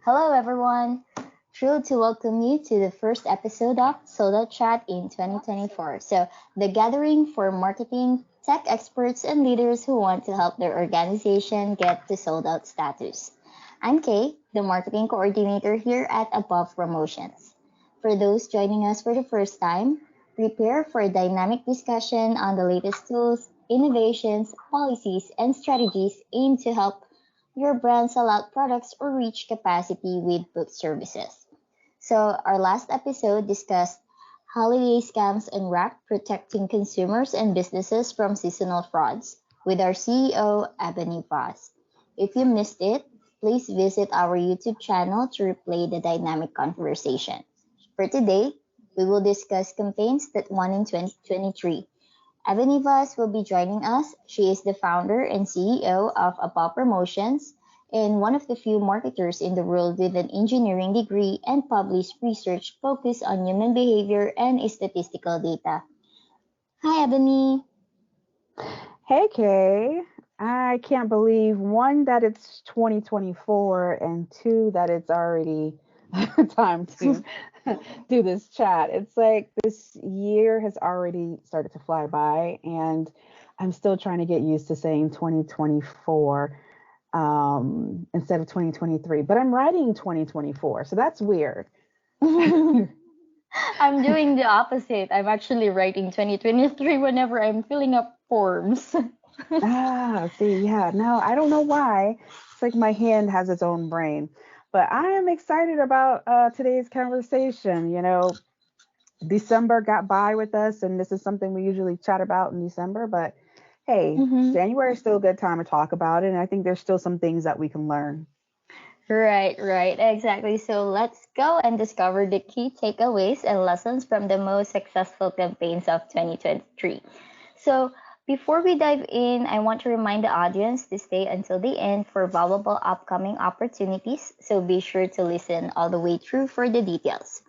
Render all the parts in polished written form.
Hello, everyone. Thrilled to welcome you to the first episode of Solo Chat in 2024. The gathering for marketing, tech experts, and leaders who want to help their organization get to sold out status. I'm Kay, the marketing coordinator here at Above Promotions. For those joining us for the first time, prepare for a dynamic discussion on the latest tools, innovations, policies, and strategies aimed to help your brand sell out products or reach capacity with booked services. Our last episode discussed holiday scams and RAC protecting consumers and businesses from seasonal frauds with our CEO, Ebony Vaz. If you missed it, please visit our YouTube channel to replay the dynamic conversation. For today, we will discuss campaigns that won in 2023. Ebony Vaz will be joining us. She is the founder and CEO of Above Promotions and one of the few marketers in the world with an engineering degree and published research focused on human behavior and statistical data. Hi, Ebony. Hey Kay, I can't believe one that it's 2024 and two that it's already time to do this chat. It's like this year has already started to fly by and I'm still trying to get used to saying 2024 instead of 2023, but I'm writing 2024, so that's weird. I'm doing the opposite. I'm actually writing 2023 whenever I'm filling up forms. See, yeah, no, I don't know why. It's like my hand has its own brain. But I am excited about today's conversation. December got by with us, and this is something we usually chat about in December. But hey, Mhm. January is still a good time to talk about it, and I think there's still some things that we can learn. Right, exactly. So let's go and discover the key takeaways and lessons from the most successful campaigns of 2023. So before we dive in, I want to remind the audience to stay until the end for valuable upcoming opportunities. So be sure to listen all the way through for the details.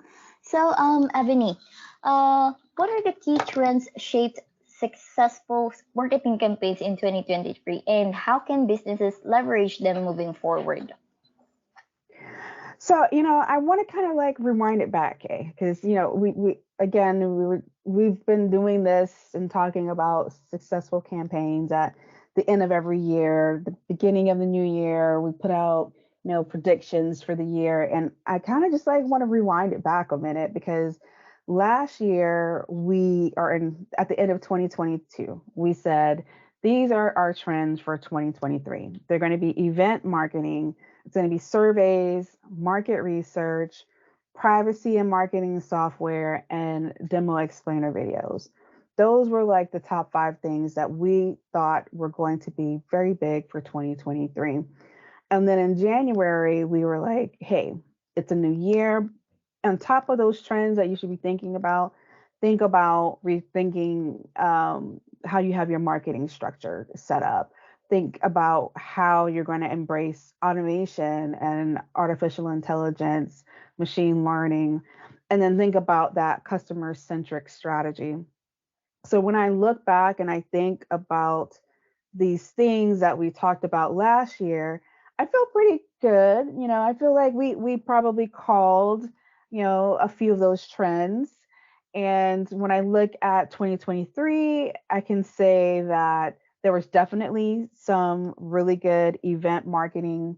Ebony, what are the key trends shaped successful marketing campaigns in 2023, and how can businesses leverage them moving forward? So, I want to kind of like rewind it back, Kay, because we again we've been doing this and talking about successful campaigns at the end of every year, the beginning of the new year. We put out predictions for the year, and I kind of just like want to rewind it back a minute because last year we are in at the end of 2022. We said these are our trends for 2023. They're going to be event marketing, it's going to be surveys, market research, privacy and marketing software, and demo explainer videos. Those were like the top five things that we thought were going to be very big for 2023. And then in January, we were like, hey, it's a new year. On top of those trends that you should be thinking about, think about rethinking how you have your marketing structure set up. Think about how you're going to embrace automation and artificial intelligence, machine learning, and then think about that customer centric strategy. So when I look back and I think about these things that we talked about last year, I feel pretty good. I feel like we probably called, a few of those trends. And when I look at 2023, I can say that there was definitely some really good event marketing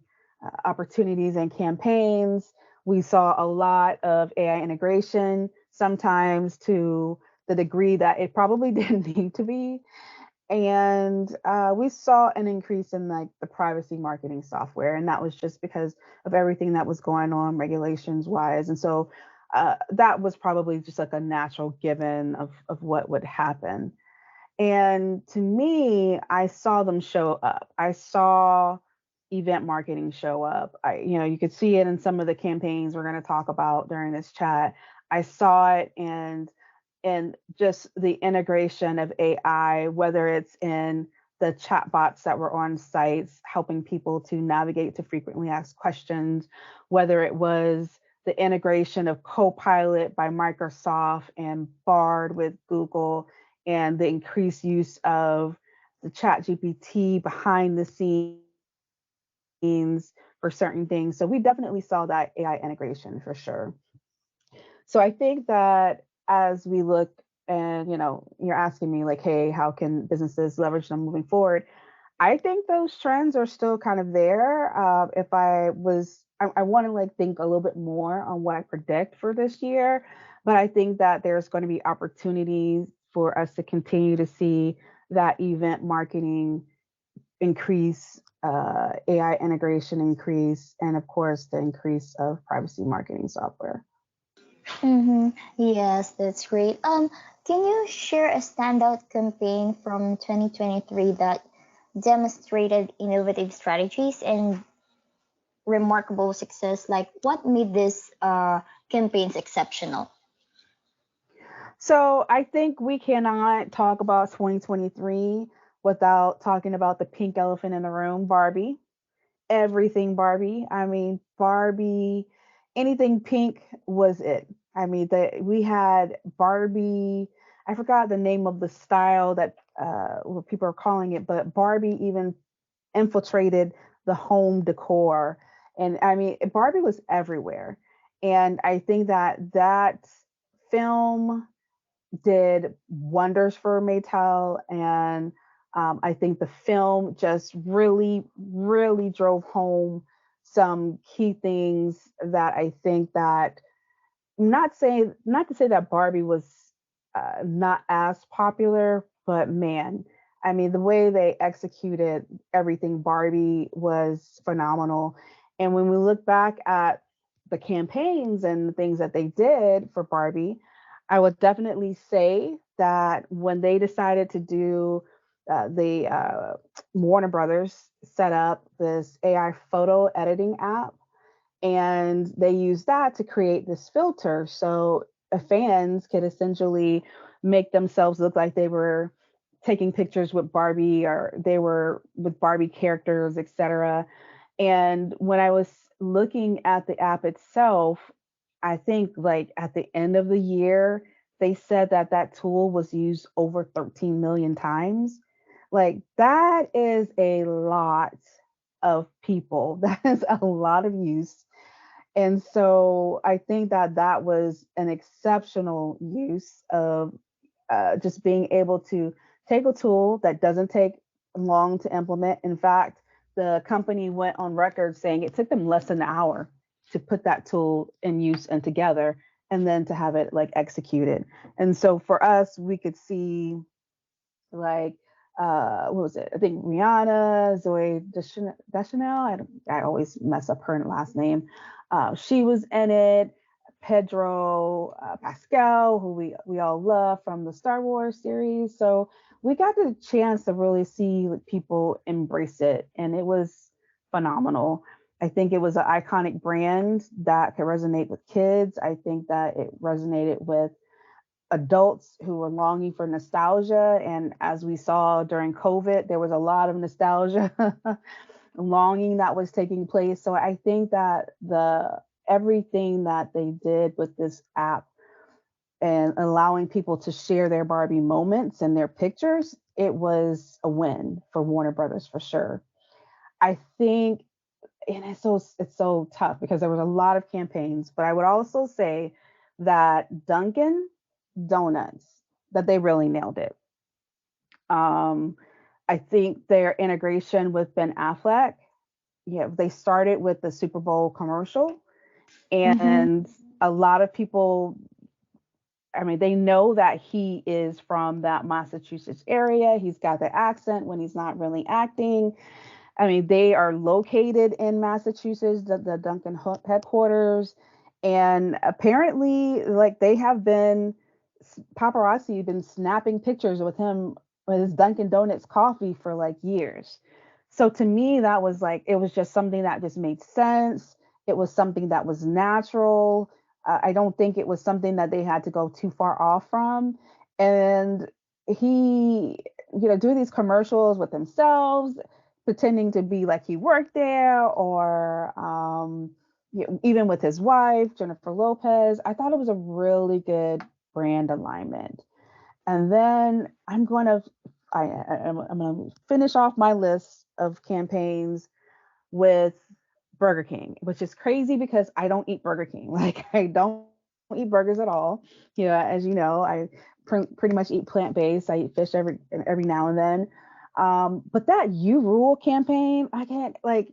opportunities and campaigns. We saw a lot of AI integration, sometimes to the degree that it probably didn't need to be. And we saw an increase in like the privacy marketing software, and that was just because of everything that was going on regulations wise. And so that was probably just like a natural given of what would happen. And to me, I saw them show up. I saw event marketing show up. You could see it in some of the campaigns we're going to talk about during this chat. I saw it and just the integration of AI, whether it's in the chatbots that were on sites helping people to navigate to frequently asked questions, whether it was the integration of Copilot by Microsoft and Bard with Google, and the increased use of the chat GPT behind the scenes to for certain things. So we definitely saw that AI integration for sure. So I think that as we look and you're asking me like, hey, how can businesses leverage them moving forward? I think those trends are still kind of there. If I was, I want to like think a little bit more on what I predict for this year, but I think that there's going to be opportunities for us to continue to see that event marketing increase, AI integration increase, and of course the increase of privacy marketing software. Mm-hmm. Yes, that's great. Can you share a standout campaign from 2023 that demonstrated innovative strategies and remarkable success? Like, what made this campaigns exceptional? So I think we cannot talk about 2023 without talking about the pink elephant in the room, Barbie. Everything Barbie. I mean, Barbie, anything pink was it. I mean, we had Barbie. I forgot the name of the style that what people are calling it, but Barbie even infiltrated the home decor, and I mean, Barbie was everywhere. And I think that that film did wonders for Maytel, and I think the film just really, really drove home some key things that I think that not to say that Barbie was not as popular, but man, I mean the way they executed everything Barbie was phenomenal. And when we look back at the campaigns and the things that they did for Barbie, I would definitely say that when they decided to do the Warner Brothers set up this AI photo editing app, and they use that to create this filter so fans could essentially make themselves look like they were taking pictures with Barbie or they were with Barbie characters, etc. And when I was looking at the app itself, I think like at the end of the year, they said that that tool was used over 13 million times. Like that is a lot of people. That is a lot of use. And so I think that that was an exceptional use of just being able to take a tool that doesn't take long to implement. In fact, the company went on record saying it took them less than an hour to put that tool in use and together and then to have it like executed. And so for us, we could see like what was it? I think Rihanna, Zoe Deschanel. I always mess up her last name. She was in it. Pedro Pascal, who we all love from the Star Wars series. So we got the chance to really see like, people embrace it, and it was phenomenal. I think it was an iconic brand that could resonate with kids. I think that it resonated with adults who were longing for nostalgia. And as we saw during COVID, there was a lot of nostalgia longing that was taking place. So I think that the everything that they did with this app and allowing people to share their Barbie moments and their pictures, it was a win for Warner Brothers for sure. I think, and it's so tough because there was a lot of campaigns, but I would also say that Dunkin' Donuts, that they really nailed it. Um, I think their integration with Ben Affleck, yeah, they started with the Super Bowl commercial, Mm-hmm. and a lot of people, I mean, they know that he is from that Massachusetts area. He's got the accent when he's not really acting. I mean, they are located in Massachusetts, the Duncan headquarters, and apparently, like they have been paparazzi been snapping pictures with him with his Dunkin' Donuts coffee for like years. So to me, that was like it was just something that just made sense. It was something that was natural. I don't think it was something that they had to go too far off from. And he, doing these commercials with themselves, pretending to be like he worked there, or even with his wife Jennifer Lopez. I thought it was a really good brand alignment. And then I'm going to finish off my list of campaigns with Burger King, which is crazy because I don't eat Burger King. Like I don't eat burgers at all. As you know, I pretty much eat plant based. I eat fish every now and then. But that "You Rule" campaign, I can't like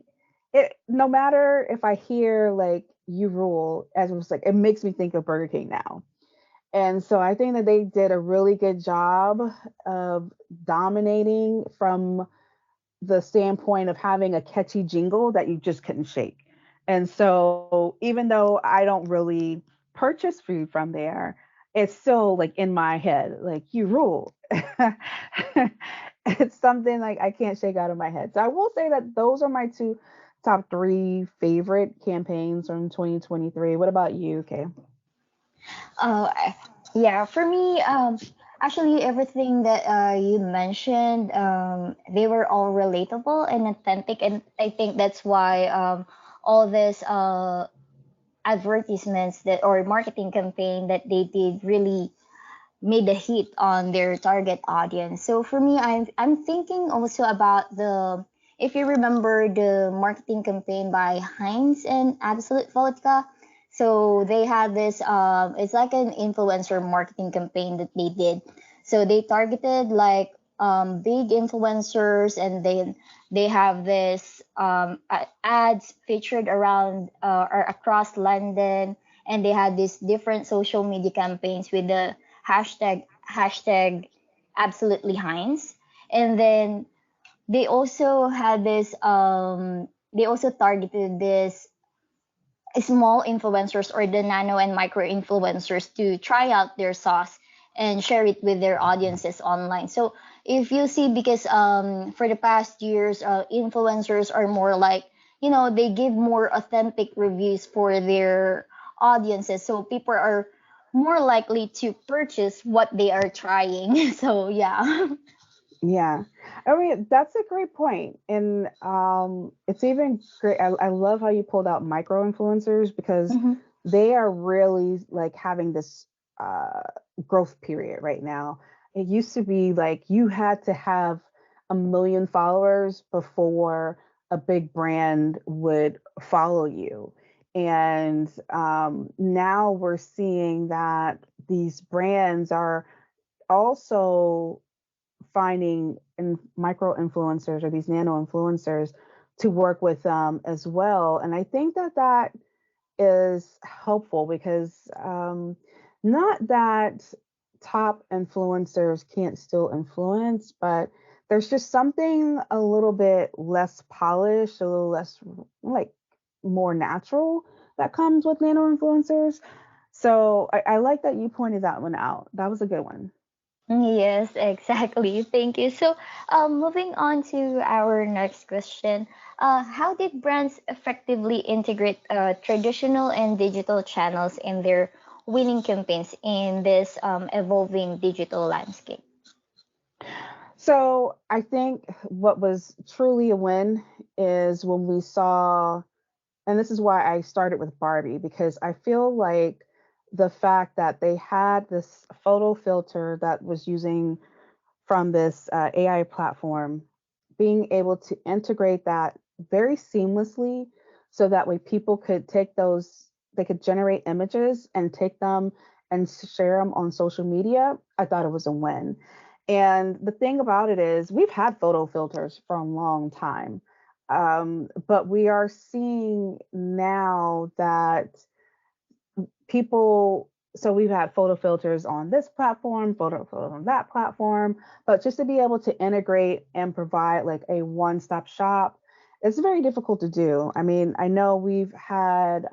it. No matter if I hear like "You Rule," as it was like, it makes me think of Burger King now. And so I think that they did a really good job of dominating from the standpoint of having a catchy jingle that you just couldn't shake. And so even though I don't really purchase food from there, it's still like in my head, like "You rule." It's something like I can't shake out of my head. So I will say that those are my two top three favorite campaigns from 2023. What about you, Kay? Uh, yeah, for me, actually, everything that you mentioned, they were all relatable and authentic, and I think that's why all this advertisements that or marketing campaign that they did really made a hit on their target audience. So for me, I'm thinking also about the if you remember the marketing campaign by Heinz and Absolute Vodka. So they had this it's like an influencer marketing campaign that they did. So they targeted like big influencers, and they have this ads featured around or across London, and they had these different social media campaigns with the hashtag absolutely Heinz. And then they also targeted this small influencers or the nano and micro influencers to try out their sauce and share it with their audiences online. So if you see, because for the past years, influencers are more like, they give more authentic reviews for their audiences. So people are more likely to purchase what they are trying. So yeah. Yeah, I mean that's a great point, and it's even great. I love how you pulled out micro influencers because Mhm. they are really like having this uh, growth period right now. It used to be like you had to have a million followers before a big brand would follow you, and now we're seeing that these brands are also finding micro influencers or these nano influencers to work with them as well. And I think that that is helpful because not that top influencers can't still influence, but there's just something a little bit less polished, a little less like more natural that comes with nano influencers. So I like that you pointed that one out. That was a good one. Yes, exactly. Thank you. So, moving on to our next question. How did brands effectively integrate traditional and digital channels in their winning campaigns in this evolving digital landscape? So I think what was truly a win is when we saw, and this is why I started with Barbie, because I feel like the fact that they had this photo filter that was using from this AI platform, being able to integrate that very seamlessly so that way people could take those, they could generate images and take them and share them on social media. I thought it was a win. And the thing about it is, we've had photo filters for a long time. But we are seeing now that people, so we've had photo filters on this platform, photo filters on that platform, but just to be able to integrate and provide like a one-stop shop, it's very difficult to do. I mean, I know we've had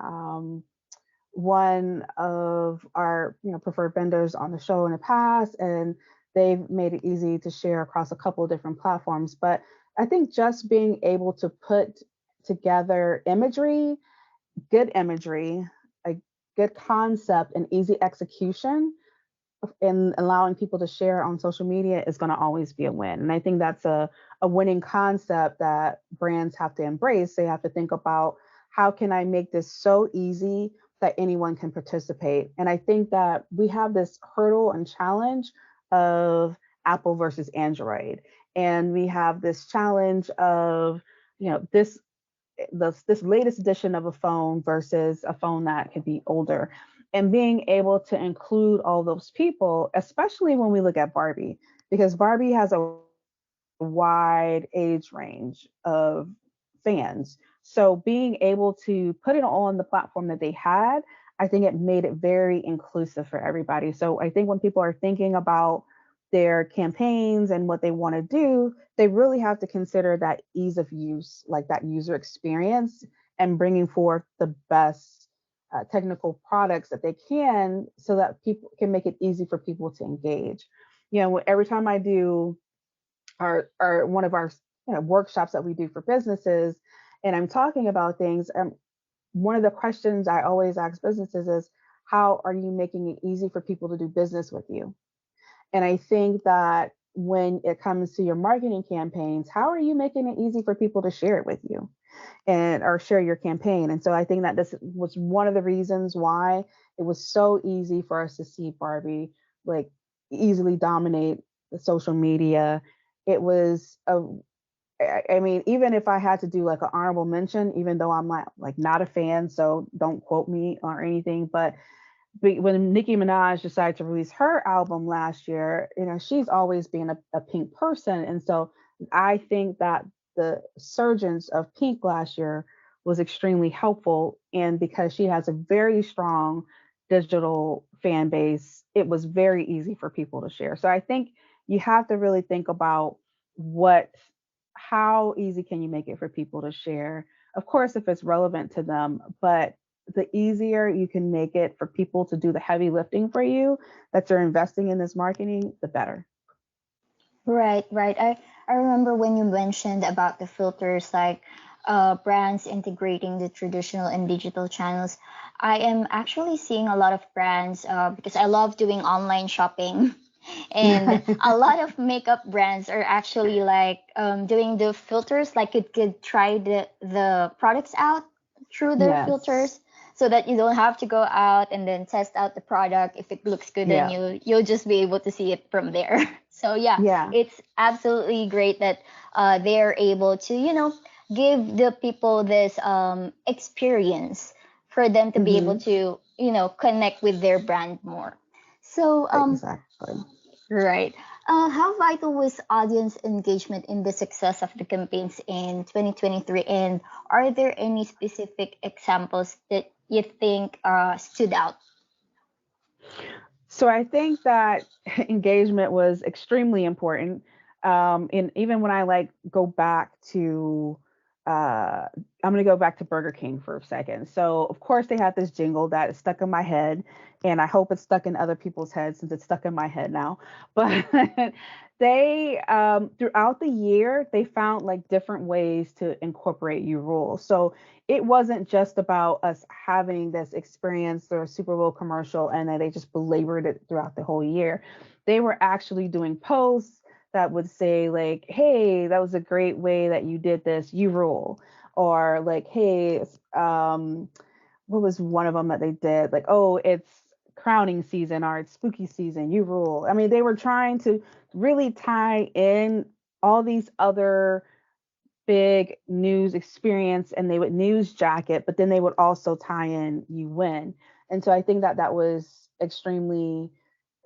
one of our preferred vendors on the show in the past, and they've made it easy to share across a couple of different platforms. But I think just being able to put together imagery, good imagery, a good concept, and easy execution, and allowing people to share on social media is going to always be a win. And I think that's a winning concept that brands have to embrace. They have to think about, how can I make this so easy that anyone can participate? And I think that we have this hurdle and challenge of Apple versus Android. And we have this challenge of, this this latest edition of a phone versus a phone that could be older, and being able to include all those people, especially when we look at Barbie, because Barbie has a wide age range of fans. So being able to put it on the platform that they had, I think it made it very inclusive for everybody. So I think when people are thinking about their campaigns and what they want to do, they really have to consider that ease of use, like that user experience, and bringing forth the best technical products that they can so that people can make it easy for people to engage. You know, every time I do our one of our workshops that we do for businesses, and I'm talking about things, one of the questions I always ask businesses is, how are you making it easy for people to do business with you? And I think that when it comes to your marketing campaigns, how are you making it easy for people to share it with you and or share your campaign? And so I think that this was one of the reasons why it was so easy for us to see Barbie like easily dominate the social media. It was a I mean, even if I had to do like an honorable mention, even though I'm not a fan, so don't quote me or anything, but when Nicki Minaj decided to release her album last year, she's always been a Pink person. And so I think that the surgence of Pink last year was extremely helpful. And because she has a very strong digital fan base, it was very easy for people to share. So I think you have to really think about what, how easy can you make it for people to share? Of course, if it's relevant to them, but the easier you can make it for people to do the heavy lifting for you that you're investing in this marketing, the better. Right, right. I remember when you mentioned about the filters, like brands integrating the traditional and digital channels. I am actually seeing a lot of brands because I love doing online shopping. And a lot of makeup brands are actually like doing the filters, like it could try the products out through their Yes. filters so that you don't have to go out and then test out the product. If it looks good, then Yeah. you'll just be able to see it from there. So yeah, Yeah. it's absolutely great that they're able to, give the people this experience for them to be able Hmm. to, connect with their brand more. So Exactly. right. How vital was audience engagement in the success of the campaigns in 2023? And are there any specific examples that you think stood out? So I think that engagement was extremely important. And even when I go back to, I'm going to go back to Burger King for a second. So of course they had this jingle that is stuck in my head, and I hope it's stuck in other people's heads since it's stuck in my head now. But they, throughout the year, they found like different ways to incorporate you rules. So it wasn't just about us having this experience or a Super Bowl commercial and then they just belabored it throughout the whole year. They were actually doing posts that would say like, "Hey, that was a great way that you did this. You rule." Or like, "Hey, what was one of them that they did? Like, oh, it's crowning season or it's spooky season. You rule." I mean, they were trying to really tie in all these other big news experience, and they would news jacket, but then they would also tie in you win. And so I think that that was extremely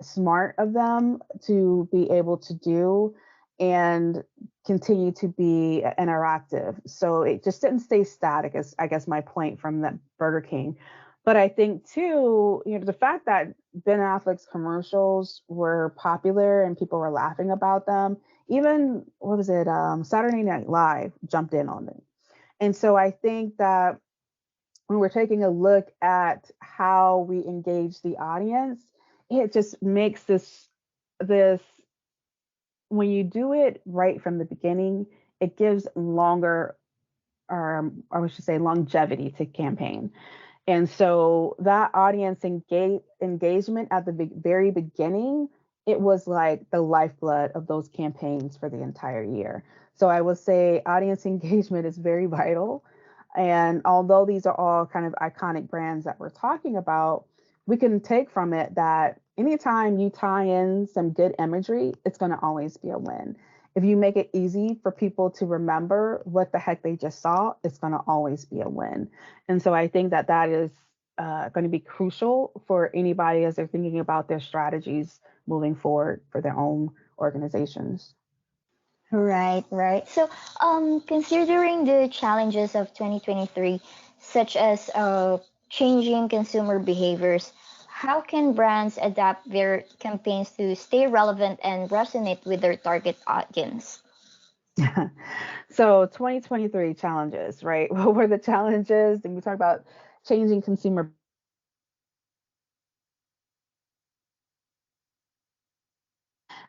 smart of them to be able to do and continue to be interactive. So it just didn't stay static, as I guess my point from that Burger King. But I think too, the fact that Ben Affleck's commercials were popular and people were laughing about them, even what was it, Saturday Night Live jumped in on it. And so I think that when we're taking a look at how we engage the audience, it just makes this when you do it right from the beginning, it gives longer, or I should say longevity to campaign. And so that audience engagement at the very beginning, it was like the lifeblood of those campaigns for the entire year. So I would say audience engagement is very vital. And although these are all kind of iconic brands that we're talking about, we can take from it that anytime you tie in some good imagery, it's going to always be a win. if you make it easy for people to remember what the heck they just saw, it's going to always be a win. And so I think that that is going to be crucial for anybody as they're thinking about their strategies moving forward for their own organizations. Right, right. So, considering the challenges of 2023, such as changing consumer behaviors, how can brands adapt their campaigns to stay relevant and resonate with their target audience? So 2023 challenges, right? What were the challenges? And we talk about changing consumer.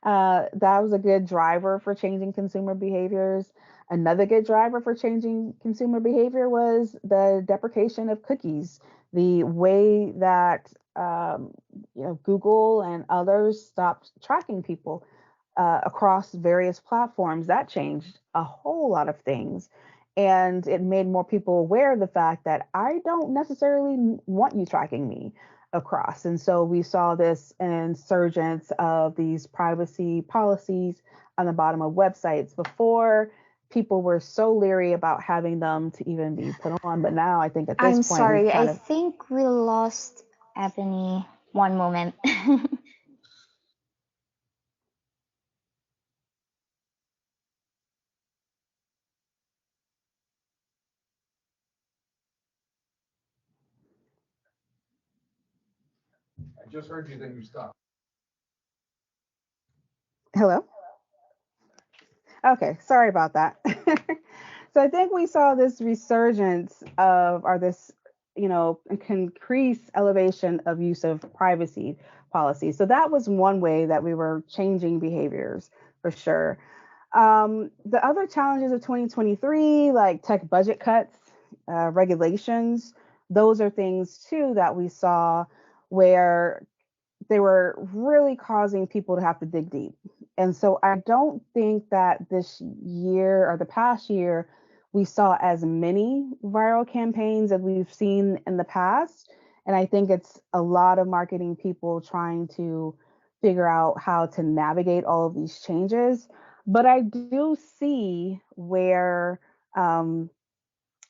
That was a good driver for changing consumer behaviors. Another good driver for changing consumer behavior was the deprecation of cookies. The way that Google and others stopped tracking people across various platforms, that changed a whole lot of things. And it made more people aware of the fact that I don't necessarily want you tracking me across. And so we saw this insurgence of these privacy policies on the bottom of websites. Before, people were so leery about having them to even be put on. But now I think at this I'm point, we've sorry, I kind of. think we lost Ebony. One moment. Hello? Okay, sorry about that. So I think we saw this resurgence of, or this, increased elevation of use of privacy policies. So that was one way that we were changing behaviors for sure. The other challenges of 2023, like tech budget cuts, regulations, those are things too that we saw where they were really causing people to have to dig deep. And so I don't think that this year or the past year we saw as many viral campaigns as we've seen in the past. And I think it's a lot of marketing people trying to figure out how to navigate all of these changes. But I do see where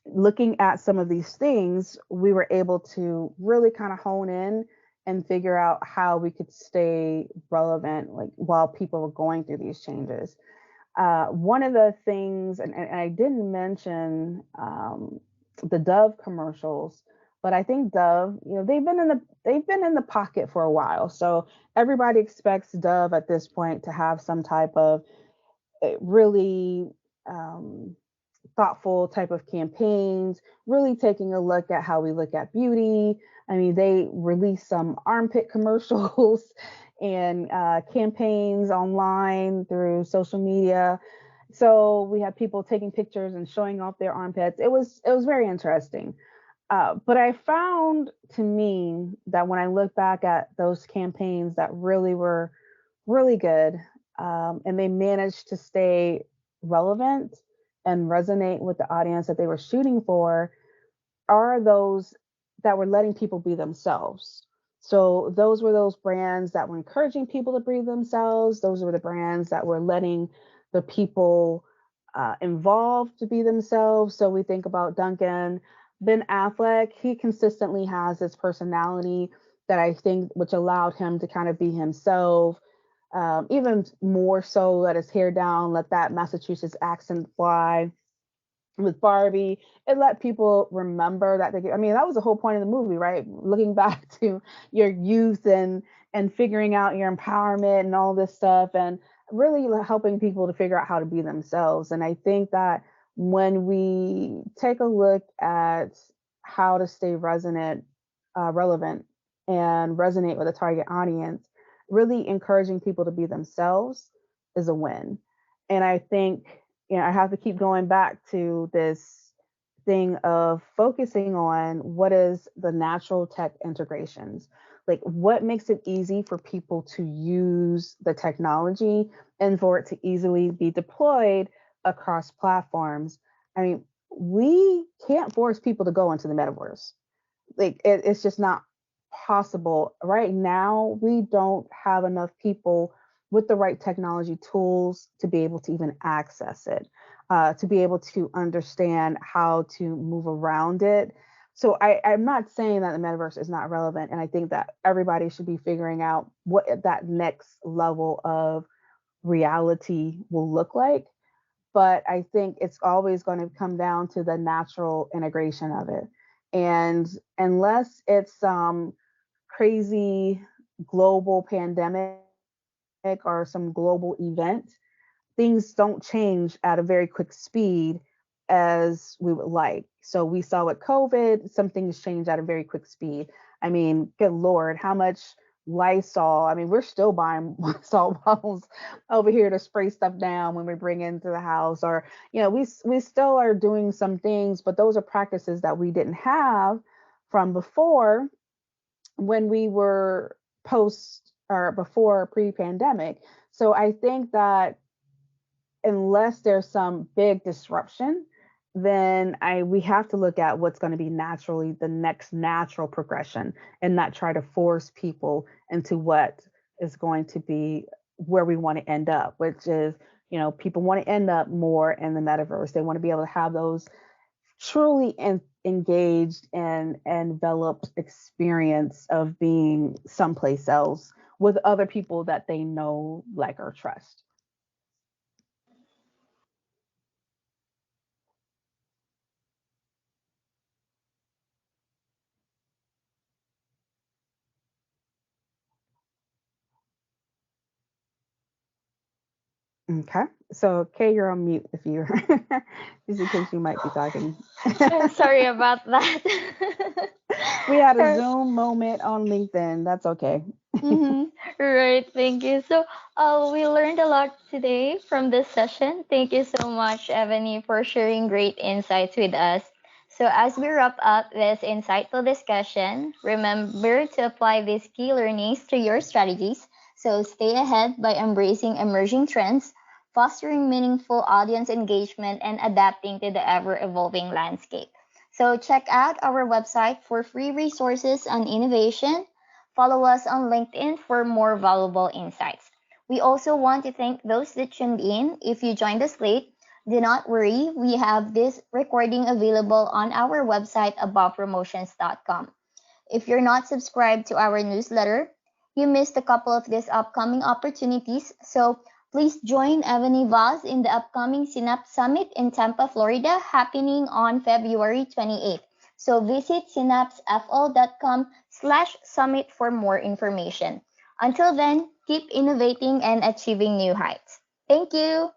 looking at some of these things, we were able to really kind of hone in and figure out how we could stay relevant, like while people were going through these changes. One of the things, and I didn't mention the Dove commercials, but I think Dove, they've been in the pocket for a while, so everybody expects Dove at this point to have some type of really thoughtful type of campaigns, really taking a look at how we look at beauty. I mean, they release some armpit commercials and campaigns online through social media. So we have people taking pictures and showing off their armpits. It was very interesting. But I found to me that when I look back at those campaigns that really were really good, and they managed to stay relevant and resonate with the audience that they were shooting for, are those that were letting people be themselves. So those were those brands that were encouraging people to be themselves. Those were the brands that were letting the people involved to be themselves. So we think about Duncan, Ben Affleck. He consistently has this personality that I think which allowed him to kind of be himself. Even more so, let his hair down, let that Massachusetts accent fly. With Barbie, it let people remember that I mean, that was the whole point of the movie, right? Looking back to your youth and figuring out your empowerment and all this stuff, and really helping people to figure out how to be themselves. And I think that when we take a look at how to stay relevant, and resonate with a target audience, really encouraging people to be themselves is a win. And I think, I have to keep going back to this thing of focusing on what is the natural tech integrations. Like what makes it easy for people to use the technology and for it to easily be deployed across platforms. I mean, we can't force people to go into the metaverse. Like it's just not possible right now. We don't have enough people with the right technology tools to be able to even access it, to be able to understand how to move around it. So I'm not saying that the metaverse is not relevant, and I think that everybody should be figuring out what that next level of reality will look like. But I think it's always going to come down to the natural integration of it. And unless it's some crazy global pandemic or some global event, things don't change at a very quick speed as we would like. So we saw with COVID, some things change at a very quick speed. I mean, good Lord, how much Lysol? I mean, we're still buying Lysol bottles over here to spray stuff down when we bring into the house, or we still are doing some things, but those are practices that we didn't have from before when we were post or before pre-pandemic. So I think that unless there's some big disruption, then I we have to look at what's going to be naturally the next natural progression and not try to force people into what is going to be where we want to end up, which is, people want to end up more in the metaverse. They want to be able to have those truly engaged and developed experience of being someplace else with other people that they know, like, or trust. Okay. So, Kay, you're on mute if you're, just in case you might be talking. I'm sorry about that. We had a Zoom moment on LinkedIn. That's okay. Mm-hmm. Right, thank you. So, we learned a lot today from this session. Thank you so much, Ebony, for sharing great insights with us. So, as we wrap up this insightful discussion, remember to apply these key learnings to your strategies. So, stay ahead by embracing emerging trends, fostering meaningful audience engagement, and adapting to the ever evolving landscape. So, check out our website for free resources on innovation. Follow us on LinkedIn for more valuable insights. We also want to thank those that tuned in. If you joined us late, do not worry. We have this recording available on our website abovepromotions.com. If you're not subscribed to our newsletter, you missed a couple of these upcoming opportunities. So please join Ebony Vaz in the upcoming Synapse Summit in Tampa, Florida, happening on February 28th. So visit synapsefl.com/summit for more information. Until then, keep innovating and achieving new heights. Thank you.